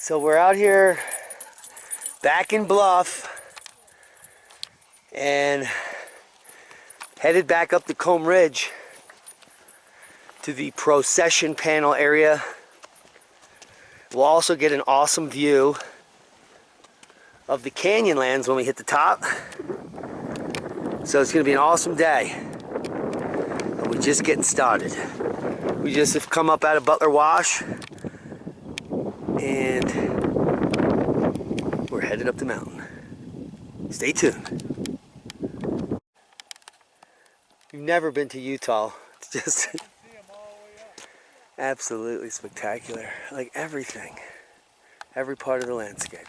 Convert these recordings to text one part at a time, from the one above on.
So we're out here back in Bluff and headed back up the Comb Ridge to the Procession Panel area. We'll also get an awesome view of the Canyonlands when we hit the top. So it's going to be an awesome day. And we're just getting started. We just have come up out of Butler Wash and we're headed up the mountain. Stay tuned. You've never been to Utah. It's just absolutely spectacular. Like everything. Every part of the landscape.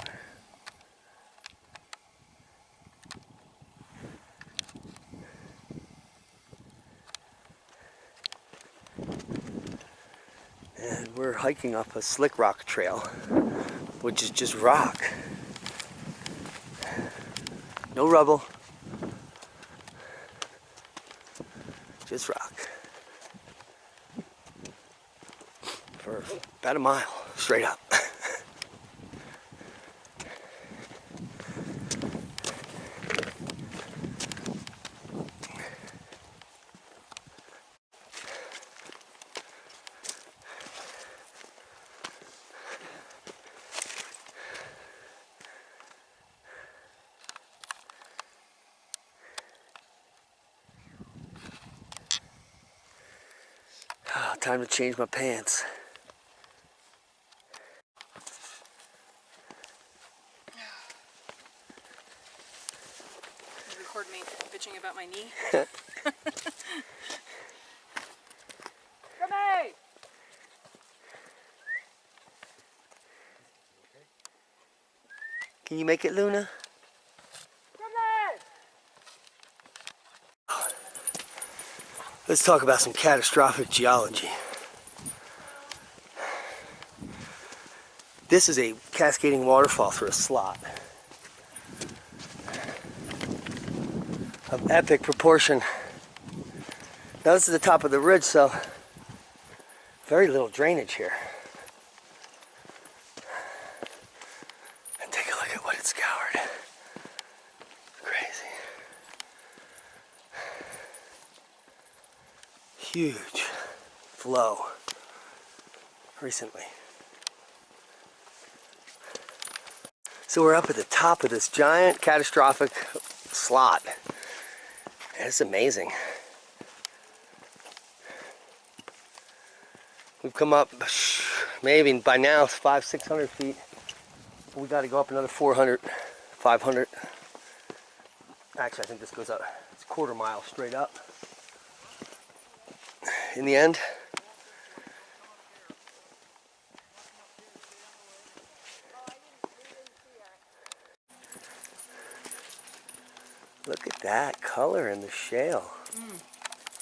And we're hiking up a slickrock trail, which is just rock. No rubble. Just rock. For about a mile, straight up. Time to change my pants. You record me bitching about my knee? Come on! Can you make it, Luna? Let's talk about some catastrophic geology. This is a cascading waterfall through a slot of epic proportion. Now this is the top of the ridge, so very little drainage here. And take a look at what it's scoured. Crazy. Huge flow recently. So we're up at the top of this giant catastrophic slot. It's amazing. We've come up maybe by now 500-600 feet. We got to go up another 400, 500. Actually, I think this goes up. It's a quarter mile straight up. In the end, look at that color in the shale.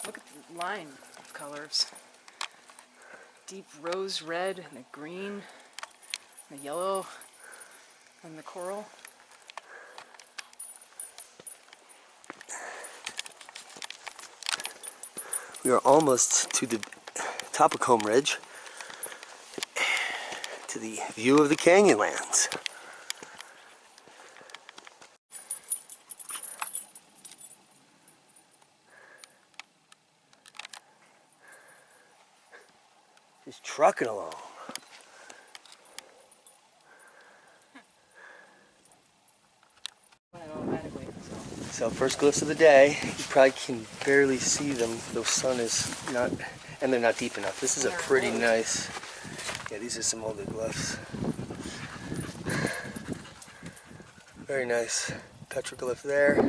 Look at the line of colors. Deep rose red and the green, the yellow, and the coral. We are almost to the top of Comb Ridge, to the view of the Canyonlands. Just trucking along. So first glyphs of the day, you probably can barely see them. The sun is not, and they're not deep enough. This is a pretty nice, yeah, these are some older glyphs. Very nice petroglyph there.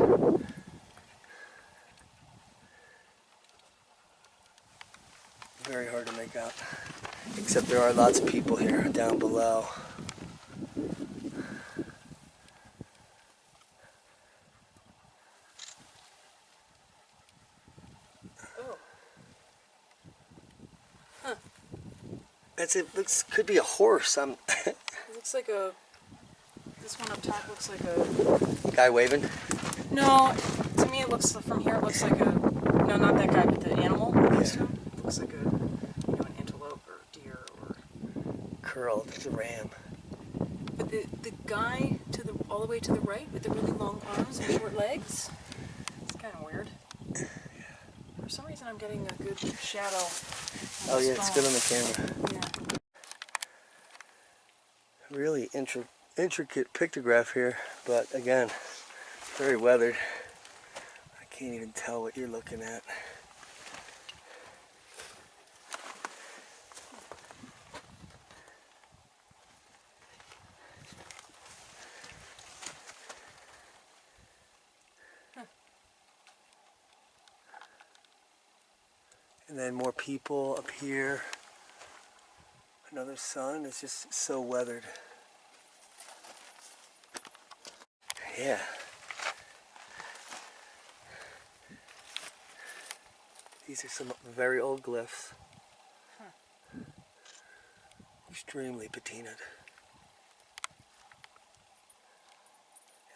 Very hard to make out, except there are lots of people here down below. That's it. Looks could be a horse. It looks like a. This one up top looks like a guy waving. No, to me it looks from here. It looks like a. No, not that guy, but the animal. Yeah. It looks like a, an antelope or deer or. Curled. It's a ram. The guy all the way to the right with the really long arms and short legs. It's kind of weird. For some reason, I'm getting a good shadow. Oh yeah, it's good on the camera. Yeah. Really intricate pictograph here, but again, very weathered. I can't even tell what you're looking at. And then more people up here. Another sun. It's just so weathered. Yeah. These are some very old glyphs. Extremely patinaed. And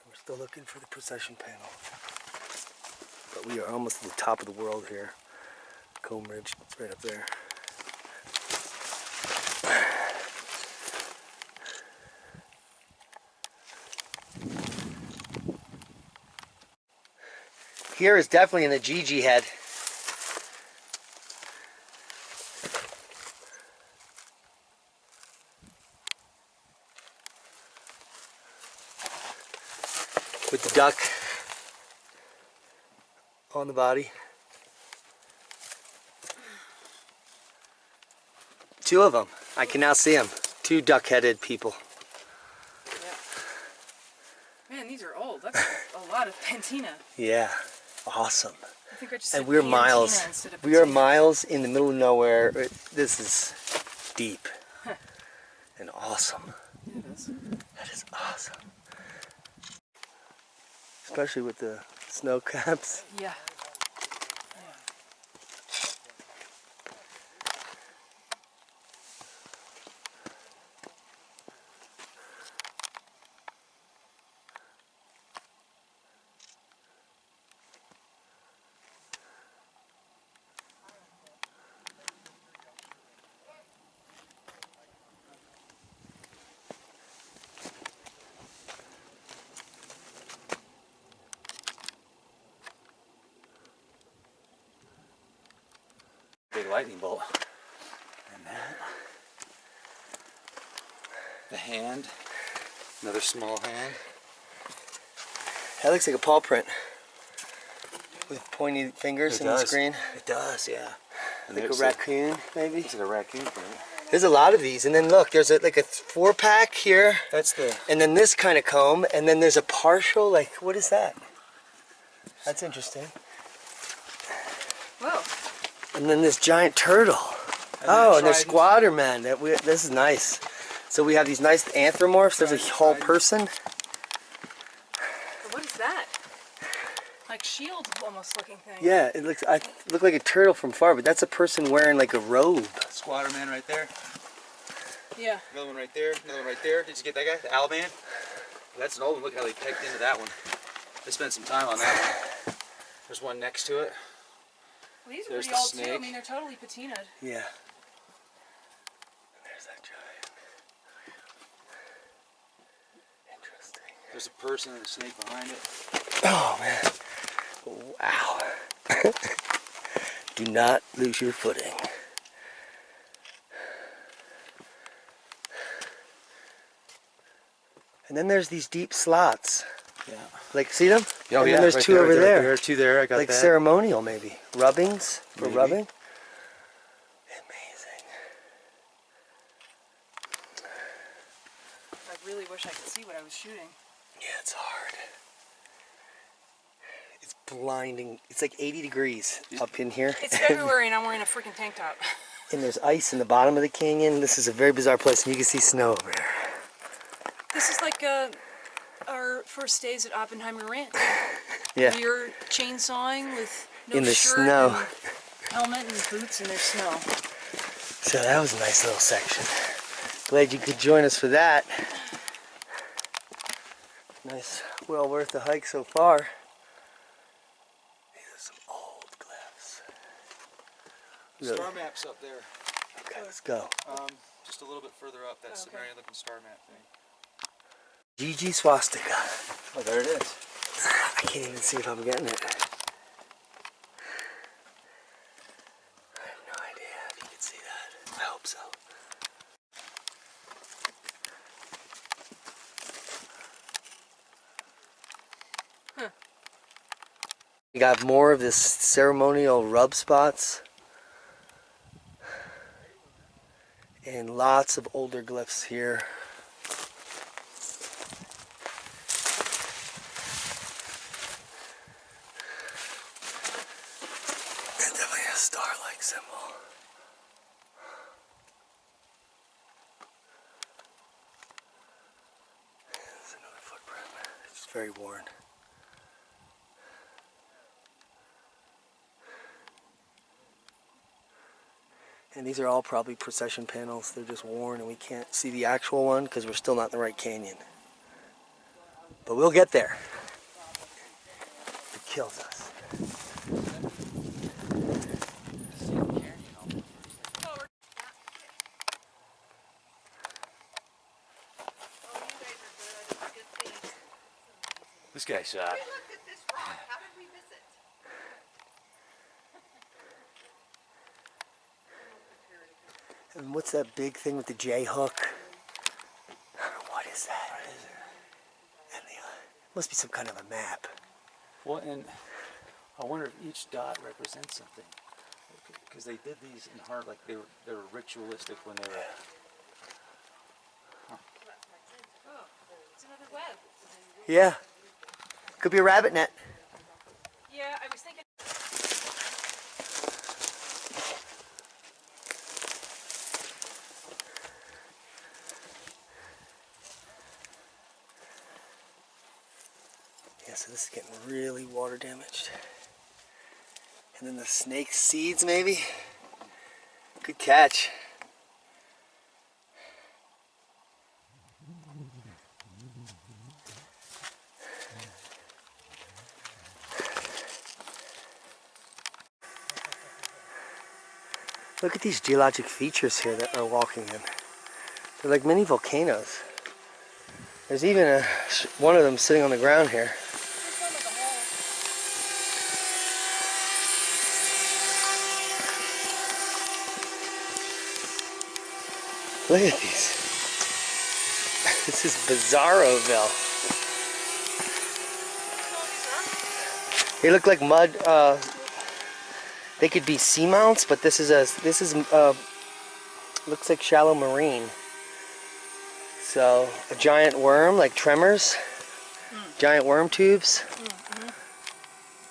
we're still looking for the procession panel. But we are almost at the top of the world here. Comb Ridge, it's right up there. Here is definitely in the Gigi head. With the duck on the body. Two of them. I can now see them. Two duck-headed people. Yeah. Man, these are old. That's a lot of patina. Yeah, awesome. I think I just And said we're Pantina miles. instead of We are patina. miles in the middle of nowhere. This is deep and awesome. Yeah, it is. That is awesome. Especially with the snow caps. Yeah. Big lightning bolt. And that. The hand. Another small hand. That looks like a paw print. With pointy fingers in the screen. It does, yeah. And Like a raccoon, maybe? Looks like a raccoon print. There's a lot of these. And then look, there's like a 4-pack here. That's the... And then this kind of comb. And then there's a partial, like, what is that? That's interesting. Whoa. And then this giant turtle. And there's squatter men. This is nice. So we have these nice anthropomorphs. There's a whole person. What is that? Like shield almost looking thing. Yeah, it looks like a turtle from far, but that's a person wearing like a robe. Squatter man right there. Yeah. Another one right there. Another one right there. Did you get that guy? The owl man? That's an old one. Look how they pegged into that one. They spent some time on that one. There's one next to it. Well, these are There's pretty the old too. I snake. mean, they're totally patinaed. Yeah. There's that giant. Interesting. There's a person and a snake behind it. Oh man. Wow. Do not lose your footing. And then there's these deep slots. Yeah. Like, see them? Oh, and yeah. then there's right two there, over right there. There are two there. I got Like that. ceremonial, maybe. Rubbings for Maybe. rubbing. Amazing. I really wish I could see what I was shooting. Yeah, it's hard. It's blinding. It's like 80 degrees up in here. It's February and I'm wearing a freaking tank top. And there's ice in the bottom of the canyon. This is a very bizarre place, and you can see snow over here. This is like our first days at Oppenheimer Ranch. Yeah. We were chainsawing with no In the shirt snow. and helmet and boots, and there's snow. So that was a nice little section. Glad you could join us for that. Nice, well worth the hike so far. These are some old glyphs. Star map's up there. Okay, let's go. Just a little bit further up. That's the very looking star map thing. GG swastika. Oh, there it is. I can't even see if I'm getting it. I have no idea if you can see that. I hope so. Huh. We got more of this ceremonial rub spots. And lots of older glyphs here. And definitely a star-like symbol. There's another footprint. It's very worn. And these are all probably procession panels. They're just worn and we can't see the actual one because we're still not in the right canyon. But we'll get there. It kills us. This guy shot. Look at this rock. How did we miss it? And what's that big thing with the J hook? What is that? And must be some kind of a map. Well, and I wonder if each dot represents something. Because they did these in hard, like they were ritualistic when they were. Oh, it's another web. Yeah. Could be a rabbit net. Yeah, I was thinking. Yeah, so this is getting really water damaged. And then the snake seeds, maybe? Good catch. Look at these geologic features here that we're walking in. They're like mini volcanoes. There's even one of them sitting on the ground here. Look at these. This is Bizarroville. They look like mud. They could be seamounts, but this is looks like shallow marine. So a giant worm, like tremors, giant worm tubes,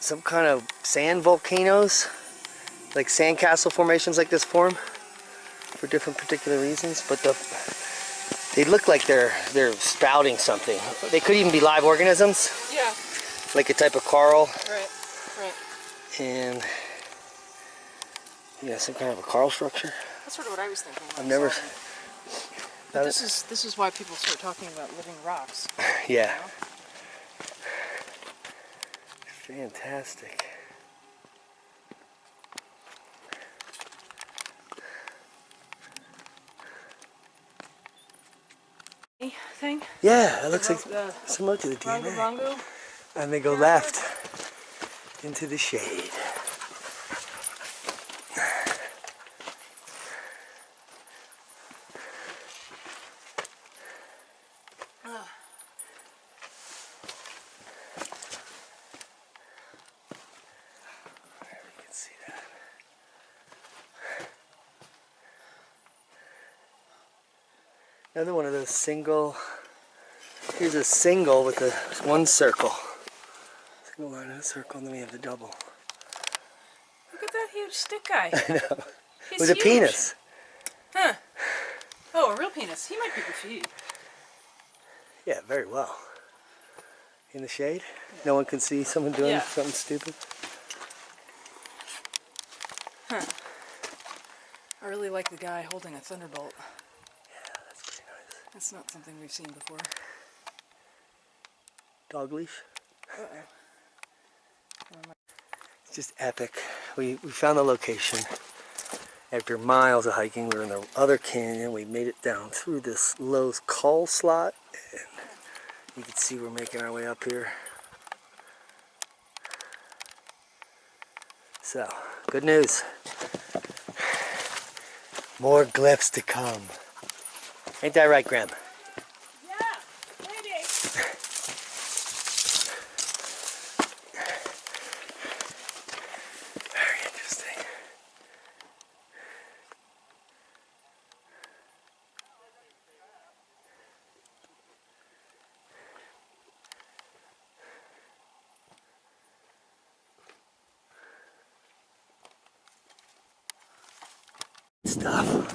some kind of sand volcanoes, like sandcastle formations like this form for different particular reasons. But they look like they're spouting something. They could even be live organisms. Yeah. Like a type of coral. Right. Right. And yeah, some kind of a coral structure. That's sort of what I was thinking. I've never. But this is why people start talking about living rocks. Yeah. You know? Fantastic. Thing? Yeah, it looks like the similar to the DNA. Rongo. And they go left into the shade. There we can see that. Another one of those single. Here's a single with the one circle. Single line and a circle, and then we have the double. Look at that huge stick guy. I know. He's With a huge. penis. Huh. Oh, a real penis. He might be graffiti. Yeah, very well. In the shade? No one can see someone doing something stupid? Huh. I really like the guy holding a thunderbolt. Yeah, that's pretty nice. That's not something we've seen before. Dog leash? Uh-oh. It's just epic. We found the location. After miles of hiking, we were in the other canyon. We made it down through this low call slot. And You can see we're making our way up here. So, good news. More glyphs to come. Ain't that right, Graham? Yeah, maybe. Very interesting. Stuff.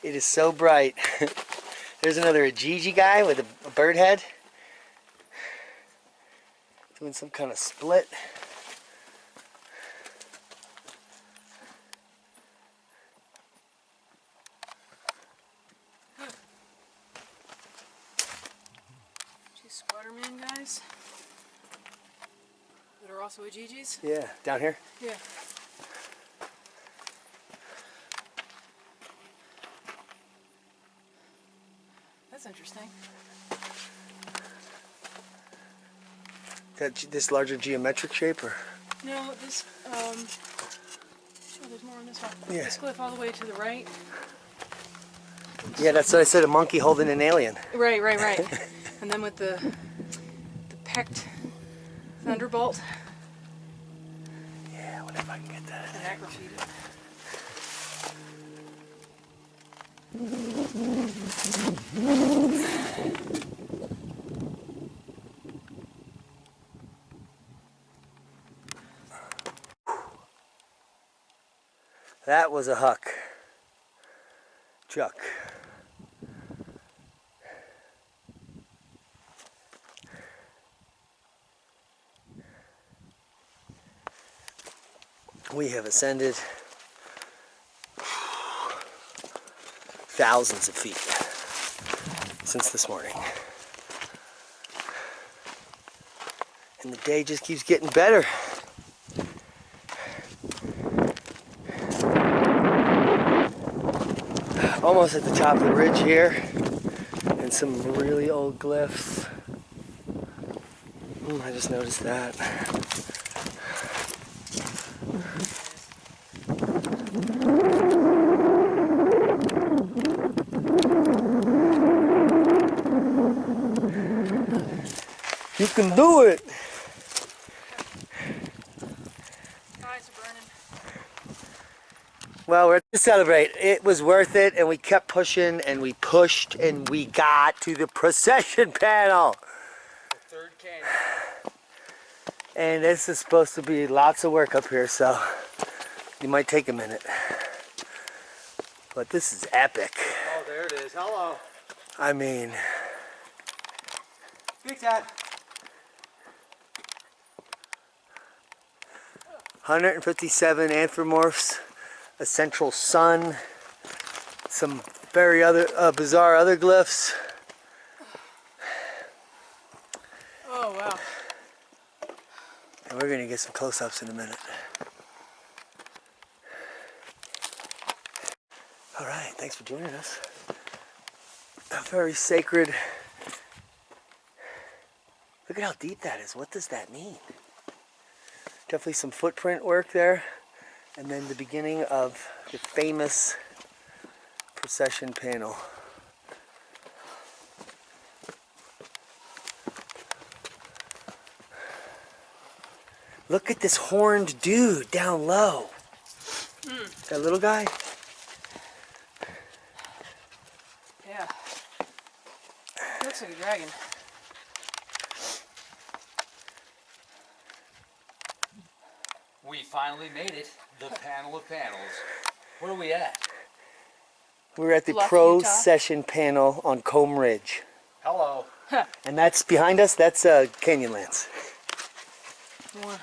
It is so bright. There's another Gigi guy with a bird head. Doing some kind of split. Two Squatterman guys that are also Gigi's. Yeah, down here. Yeah. That's interesting. This larger geometric shape, or? No, this, oh, there's more on this one. Yeah. This glyph all the way to the right. Yeah, that's what I said, a monkey holding an alien. Right. And then with the pecked thunderbolt. Yeah, wonder if I can get that. And acrophyte. That was a huck. Chuck. We have ascended thousands of feet since this morning. And the day just keeps getting better. Almost at the top of the ridge here, and some really old glyphs. I just noticed that. You can do it! Eyes are burning. Well, we're to celebrate. It was worth it, and we kept pushing, and we pushed, and we got to the procession panel. The third canyon. And this is supposed to be lots of work up here, so you might take a minute. But this is epic. Oh, there it is. Hello. I mean, Big time. 157 anthropomorphs, a central sun, some very bizarre other glyphs. Oh, wow. And we're gonna get some close-ups in a minute. All right, thanks for joining us. A very sacred. Look at how deep that is. What does that mean? Definitely some footprint work there. And then the beginning of the famous procession panel. Look at this horned dude down low. That little guy? Yeah. Looks like a dragon. We finally made it. The panel of panels. Where are we at? We're at the Bluff, procession panel on Comb Ridge. Hello. And that's behind us, that's Canyonlands. some more.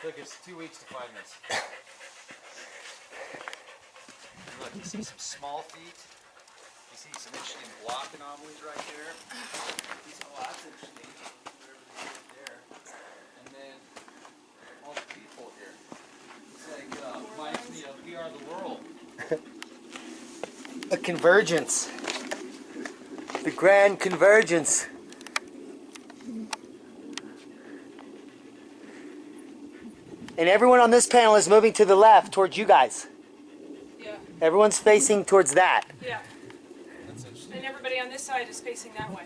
Took us 2 weeks to find this. And look, you see some small feet. You see some interesting block anomalies right there. That's interesting. Whatever they did there. And then all the people here. It's like reminds me of We Are the World. A convergence. The grand convergence. And everyone on this panel is moving to the left towards you guys. Yeah. Everyone's facing towards that. Yeah. That's interesting. And everybody on this side is facing that way.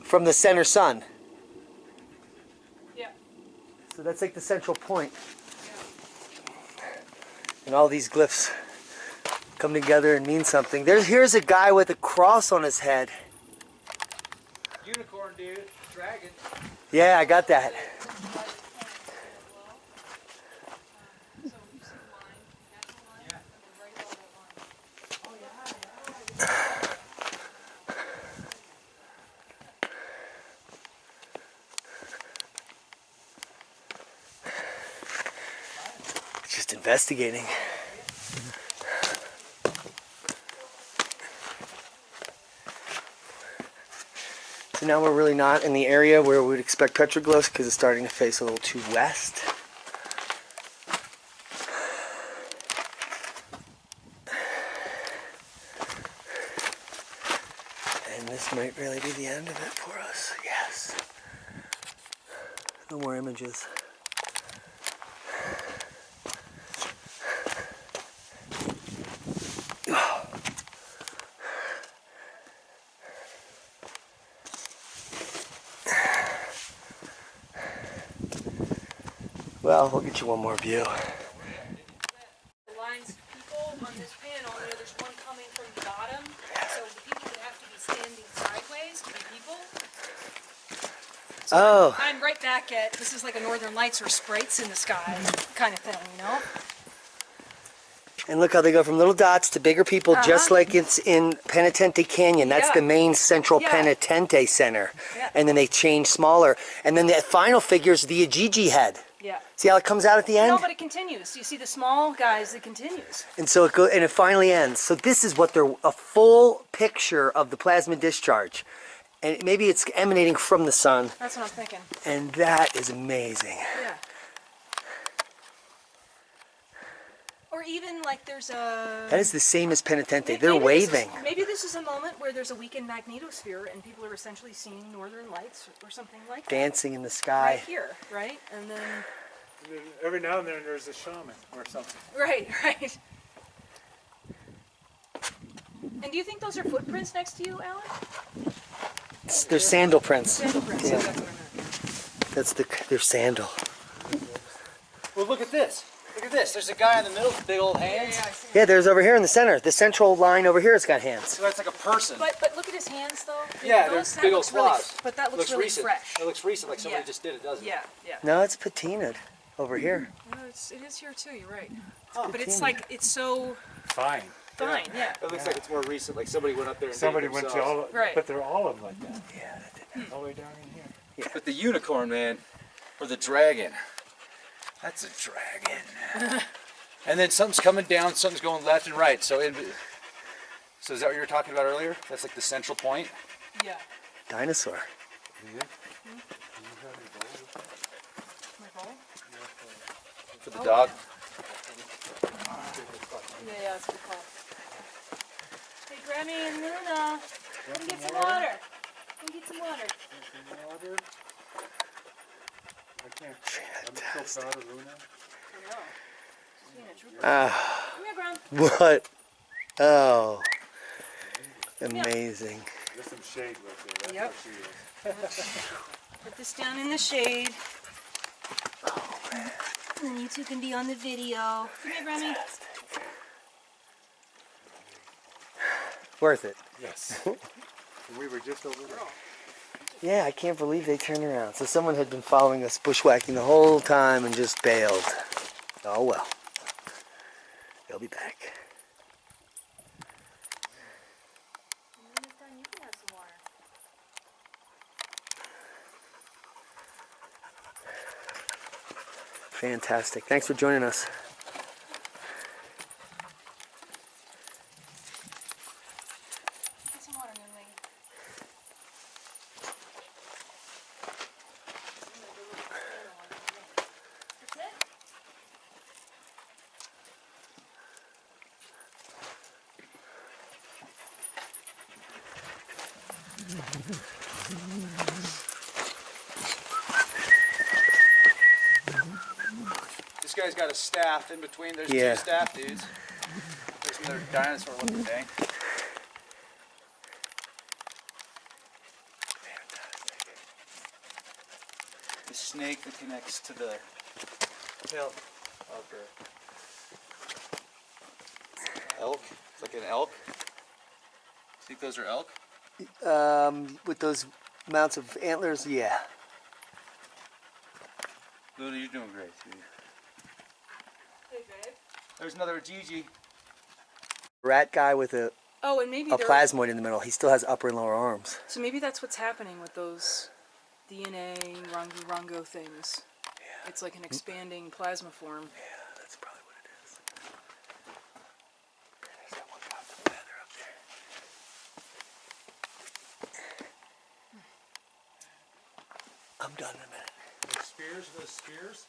From the center sun. Yeah. So that's like the central point. Yeah. And all these glyphs come together and mean something. Here's a guy with a cross on his head. Unicorn, dude. Dragon. Yeah, I got that. Just investigating. So now we're really not in the area where we would expect petroglyphs because it's starting to face a little too west. And this might really be the end of it for us. Yes. No more images. Well, we'll get you one more view. The lines of people on this panel, there's one coming from the bottom, so the people would have to be standing sideways to be people. So Oh. I'm right back at, this is like a Northern Lights or sprites in the sky kind of thing, And look how they go from little dots to bigger people, just like it's in Penitente Canyon. That's the main central Penitente center. Yeah. And then they change smaller. And then the final figure is the Ajiji head. Yeah. See how it comes out at the end? No, but it continues. You see the small guys, it continues. And so it finally ends. So this is what a full picture of the plasma discharge. And maybe it's emanating from the sun. That's what I'm thinking. And that is amazing. Yeah. Or even like there's a... That is the same as Penitente. Maybe They're waving. Maybe this is a moment where there's a weakened magnetosphere and people are essentially seeing northern lights or something like that. Dancing in the sky. Right here, right? And then... Every now and then there's a shaman or something. Right, right. And do you think those are footprints next to you, Alan? They're sandal prints. Sandal prints, Yeah. that's what I meant. That's their sandal. Well, look at this. Look at this. There's a guy in the middle with big old hands. Yeah, I see. Yeah, there's over here in the center. The central line over here has got hands. So that's like a person. But look at his hands, though. Yeah, Those- there's that big old looks really- claws. But that looks really recent. fresh. It looks recent, like somebody Yeah. just did it, doesn't it? Yeah, yeah. No, it's patinaed over here. No, it is here too, you're right. But it's like, it's so Fine. fine, yeah. It looks like it's more recent, like somebody went up there and Somebody did it went to themselves. all, Right. but they're all of them like that. Yeah, that did. All the way down in here. But the unicorn, man, or the dragon, that's a dragon. And then something's coming down, something's going left and right. So is that what you were talking about earlier? That's like the central point? Yeah. Dinosaur. My bowl? For the dog? Yeah, that's a good call. Hey, Grammy and Luna, come get some water. Come get some water. I can't. I'm so proud of Luna. I know. She's being a trooper. Ah, Come here, Grum. what? Oh, amazing. There's some shade right there. That's Yep. what she is. Put this down in the shade. Oh, man. And then you two can be on the video. Come here, Grammy. Worth it. Yes. We were just over there. Yeah, I can't believe they turned around. So someone had been following us bushwhacking the whole time and just bailed. Oh well. They'll be back. And then this time you can have some water. Fantastic. Thanks for joining us. Get some water, Nunley. That's it? This guy's got a staff in between. There's Yeah. two staff dudes. There's another dinosaur looking thing. The snake that connects to the tail of the elk. It's like an elk. Think those are elk? With those mounts of antlers, yeah. Lulu, you're doing great, dude. Hey, babe. There's another Gigi. Rat guy with a Oh, and maybe they're... plasmoid in the middle. He still has upper and lower arms. So maybe that's what's happening with those DNA Rango things. Yeah. It's like an expanding plasma form. Yeah, that's probably what it is. There's that one guy with the feather up there. I'm done in a minute. Those spears?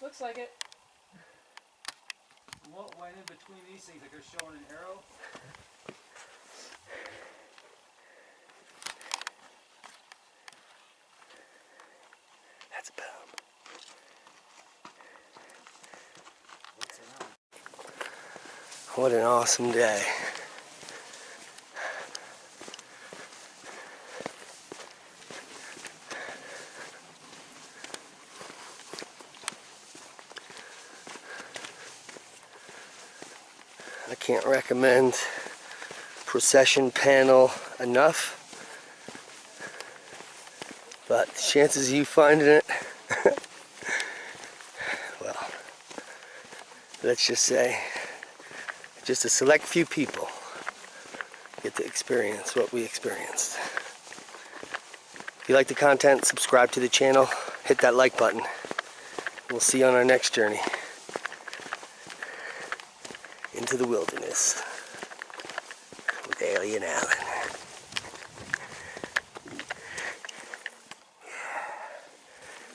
Looks like it. What went in between these things? Like they're showing an arrow? That's about. What an awesome day. I can't recommend Procession Panel enough, but the chances of you finding it, well, let's just say, just a select few people get to experience what we experienced. If you like the content, subscribe to the channel, hit that like button. We'll see you on our next journey into the wilderness with Alien Alan.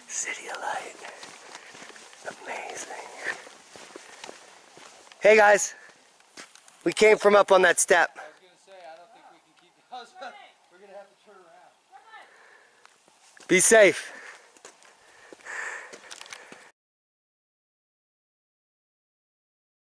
City of Light. Amazing. Hey guys, we came from up on that step. I was going to say, I don't think we can keep... We're going to have to turn around. Be safe.